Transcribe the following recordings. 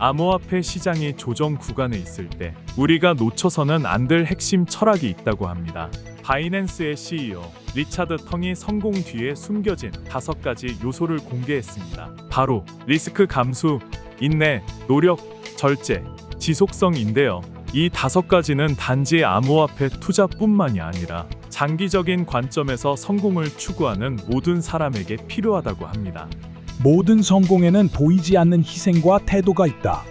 암호화폐 시장이 조정 구간에 있을 때 우리가 놓쳐서는 안 될 핵심 철학이 있다고 합니다. 바이낸스의 CEO 리차드 텅이 성공 뒤에 숨겨진 5가지 요소를 공개했습니다. 바로 리스크 감수, 인내, 노력, 절제, 지속성인데요. 이 5가지는 단지 암호화폐 투자뿐만이 아니라 장기적인 관점에서 성공을 추구하는 모든 사람에게 필요하다고 합니다. 모든 성공에는 보이지 않는 희생과 태도가 있다.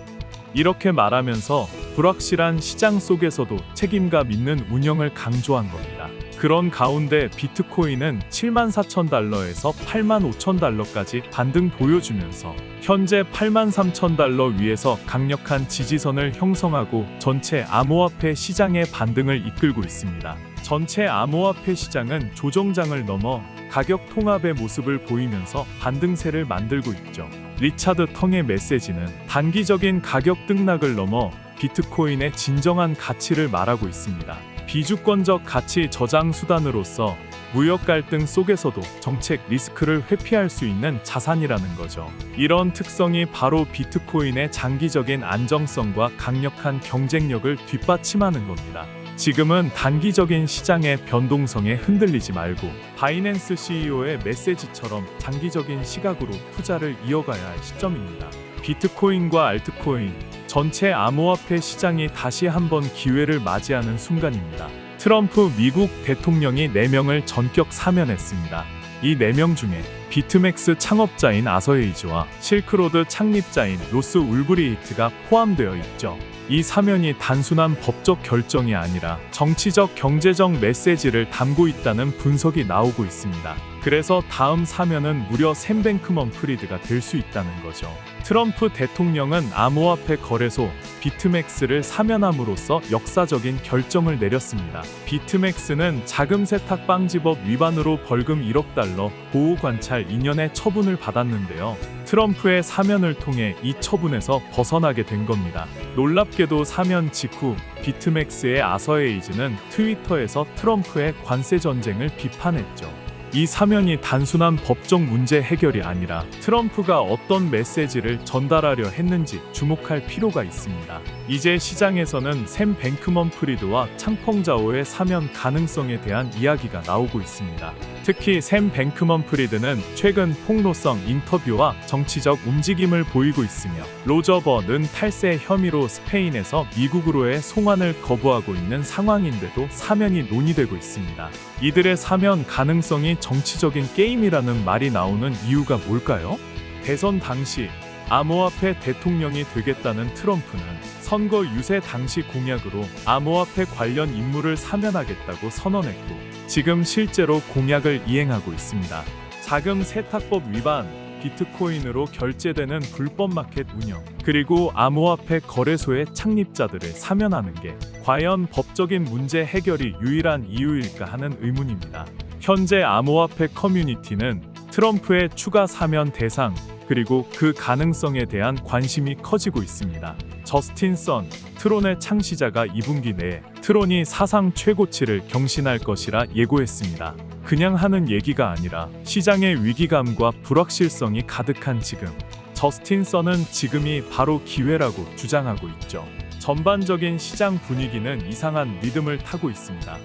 이렇게 말하면서 불확실한 시장 속에서도 책임감 있는 운영을 강조한 겁니다. 그런 가운데 비트코인은 74,000달러에서 85,000달러까지 반등 보여주면서 현재 83,000달러 위에서 강력한 지지선을 형성하고 전체 암호화폐 시장의 반등을 이끌고 있습니다. 전체 암호화폐 시장은 조정장을 넘어 가격 통합의 모습을 보이면서 반등세를 만들고 있죠. 리차드 텅의 메시지는 단기적인 가격 등락을 넘어 비트코인의 진정한 가치를 말하고 있습니다. 비주권적 가치 저장 수단으로서 무역 갈등 속에서도 정책 리스크를 회피할 수 있는 자산이라는 거죠. 이런 특성이 바로 비트코인의 장기적인 안정성과 강력한 경쟁력을 뒷받침하는 겁니다. 지금은 단기적인 시장의 변동성에 흔들리지 말고 바이낸스 CEO의 메시지처럼 장기적인 시각으로 투자를 이어가야 할 시점입니다. 비트코인과 알트코인, 전체 암호화폐 시장이 다시 한번 기회를 맞이하는 순간입니다. 트럼프 미국 대통령이 4명을 전격 사면했습니다. 이 4명 중에 비트맥스 창업자인 아서헤이즈와 실크로드 창립자인 로스 울브리히트가 포함되어 있죠. 이 사면이 단순한 법적 결정이 아니라 정치적 경제적 메시지를 담고 있다는 분석이 나오고 있습니다. 그래서 다음 사면은 무려 샘 배nkman-fried가 될 수 있다는 거죠. 트럼프 대통령은 암호화폐 거래소 비트맥스를 사면함으로써 역사적인 결정을 내렸습니다. 비트맥스는 자금 세탁 방지법 위반으로 벌금 1억 달러, 보호 관찰 2년의 처분을 받았는데요. 트럼프의 사면을 통해 이 처분에서 벗어나게 된 겁니다. 놀랍게도 사면 직후 비트맥스의 아서헤이즈는 트위터에서 트럼프의 관세 전쟁을 비판했죠. 이 사면이 단순한 법적 문제 해결이 아니라 트럼프가 어떤 메시지를 전달하려 했는지 주목할 필요가 있습니다. 이제 시장에서는 샘 배nkman-fried와 창펑자오의 사면 가능성에 대한 이야기가 나오고 있습니다. 특히 샘 배nkman-fried는 최근 폭로성 인터뷰와 정치적 움직임을 보이고 있으며 로저 버는 탈세 혐의로 스페인에서 미국으로의 송환을 거부하고 있는 상황인데도 사면이 논의되고 있습니다. 이들의 사면 가능성이 정치적인 게임이라는 말이 나오는 이유가 뭘까요? 대선 당시 암호화폐 대통령이 되겠다는 트럼프는 선거 유세 당시 공약으로 암호화폐 관련 임무를 사면하겠다고 선언했고 지금 실제로 공약을 이행하고 있습니다. 자금 세탁법 위반, 비트코인으로 결제되는 불법 마켓 운영, 그리고 암호화폐 거래소의 창립자들을 사면하는 게 과연 법적인 문제 해결이 유일한 이유일까 하는 의문입니다. 현재 암호화폐 커뮤니티는 트럼프의 추가 사면 대상, 그리고 그 가능성에 대한 관심이 커지고 있습니다. 저스틴 선, 트론의 창시자가 2분기 내에 트론이 사상 최고치를 경신할 것이라 예고했습니다. 그냥 하는 얘기가 아니라 시장의 위기감과 불확실성이 가득한 지금, 저스틴 선은 지금이 바로 기회라고 주장하고 있죠. 전반적인 시장 분위기는 이상한 리듬을 타고 있습니다.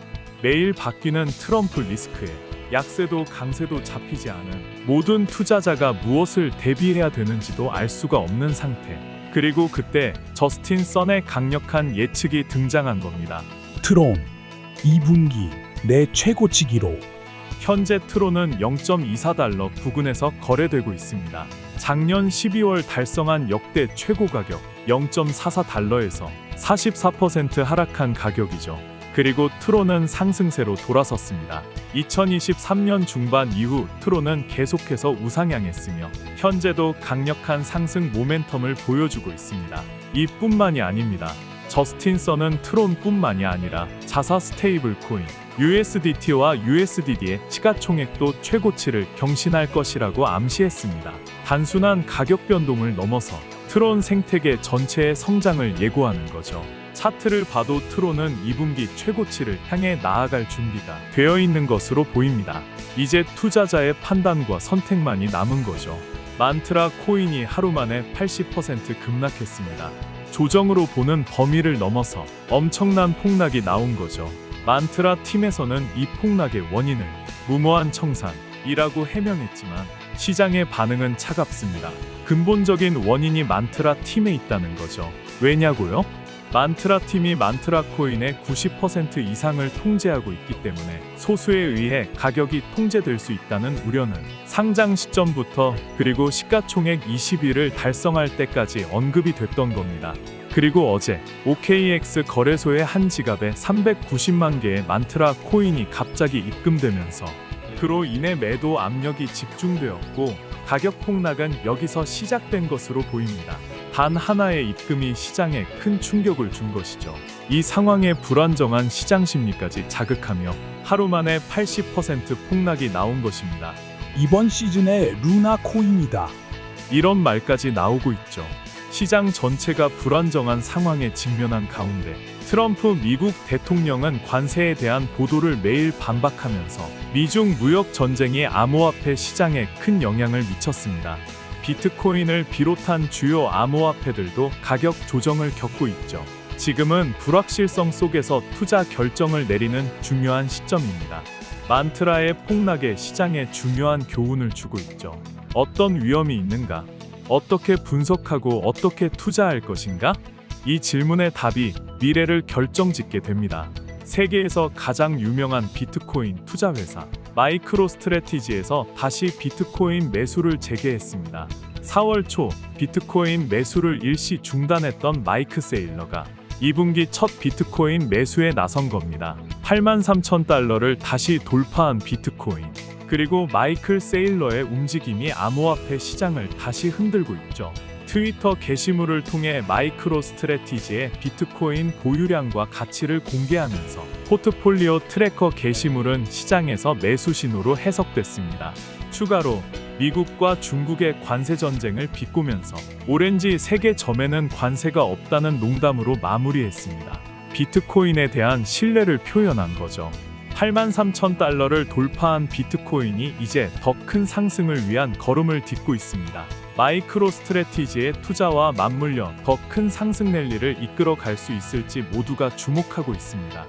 매일 바뀌는 트럼프 리스크에 약세도 강세도 잡히지 않은 모든 투자자가 무엇을 대비해야 되는지도 알 수가 없는 상태. 그리고 그때 저스틴 선의 강력한 예측이 등장한 겁니다. 트론 2분기 내 최고치 기록. 현재 트론은 0.24달러 부근에서 거래되고 있습니다. 작년 12월 달성한 역대 최고 가격 0.44달러에서 44% 하락한 가격이죠. 그리고 트론은 상승세로 돌아섰습니다. 2023년 중반 이후 트론은 계속해서 우상향했으며 현재도 강력한 상승 모멘텀을 보여주고 있습니다. 이뿐만이 아닙니다. 저스틴 선은 트론뿐만이 아니라 자사 스테이블 코인 USDT와 USDD의 시가총액도 최고치를 경신할 것이라고 암시했습니다. 단순한 가격 변동을 넘어서 트론 생태계 전체의 성장을 예고하는 거죠. 차트를 봐도 트론은 2분기 최고치를 향해 나아갈 준비가 되어 있는 것으로 보입니다. 이제 투자자의 판단과 선택만이 남은 거죠. 만트라 코인이 하루 만에 80% 급락했습니다. 조정으로 보는 범위를 넘어서 엄청난 폭락이 나온 거죠. 만트라 팀에서는 이 폭락의 원인을 무모한 청산이라고 해명했지만 시장의 반응은 차갑습니다. 근본적인 원인이 만트라 팀에 있다는 거죠. 왜냐고요? 만트라 팀이 만트라 코인의 90% 이상을 통제하고 있기 때문에 소수에 의해 가격이 통제될 수 있다는 우려는 상장 시점부터 그리고 시가총액 20일을 달성할 때까지 언급이 됐던 겁니다. 그리고 어제 OKX 거래소의 한 지갑에 390만 개의 만트라 코인이 갑자기 입금되면서 그로 인해 매도 압력이 집중되었고 가격 폭락은 여기서 시작된 것으로 보입니다. 단 하나의 입금이 시장에 큰 충격을 준 것이죠. 이 상황에 불안정한 시장 심리까지 자극하며 하루 만에 80% 폭락이 나온 것입니다. 이번 시즌의 루나 코인이다. 이런 말까지 나오고 있죠. 시장 전체가 불안정한 상황에 직면한 가운데 트럼프 미국 대통령은 관세에 대한 보도를 매일 반박하면서 미중 무역 전쟁이 암호화폐 시장에 큰 영향을 미쳤습니다. 비트코인을 비롯한 주요 암호화폐들도 가격 조정을 겪고 있죠. 지금은 불확실성 속에서 투자 결정을 내리는 중요한 시점입니다. 만트라의 폭락에 시장에 중요한 교훈을 주고 있죠. 어떤 위험이 있는가? 어떻게 분석하고 어떻게 투자할 것인가? 이 질문의 답이 미래를 결정짓게 됩니다. 세계에서 가장 유명한 비트코인 투자 회사 마이크로 스트래티지에서 다시 비트코인 매수를 재개했습니다. 4월 초 비트코인 매수를 일시 중단했던 마이크 세일러가 2분기 첫 비트코인 매수에 나선 겁니다. 83,000달러를 다시 돌파한 비트코인. 그리고 마이클 세일러의 움직임이 암호화폐 시장을 다시 흔들고 있죠. 트위터 게시물을 통해 마이크로 스트래티지의 비트코인 보유량과 가치를 공개하면서 포트폴리오 트래커 게시물은 시장에서 매수 신호로 해석됐습니다. 추가로 미국과 중국의 관세 전쟁을 비꼬면서 오렌지 세계점에는 관세가 없다는 농담으로 마무리했습니다. 비트코인에 대한 신뢰를 표현한 거죠. 83,000달러를 돌파한 비트코인이 이제 더 큰 상승을 위한 걸음을 딛고 있습니다. 마이크로 스트래티지의 투자와 맞물려 더 큰 상승 랠리를 이끌어 갈 수 있을지 모두가 주목하고 있습니다.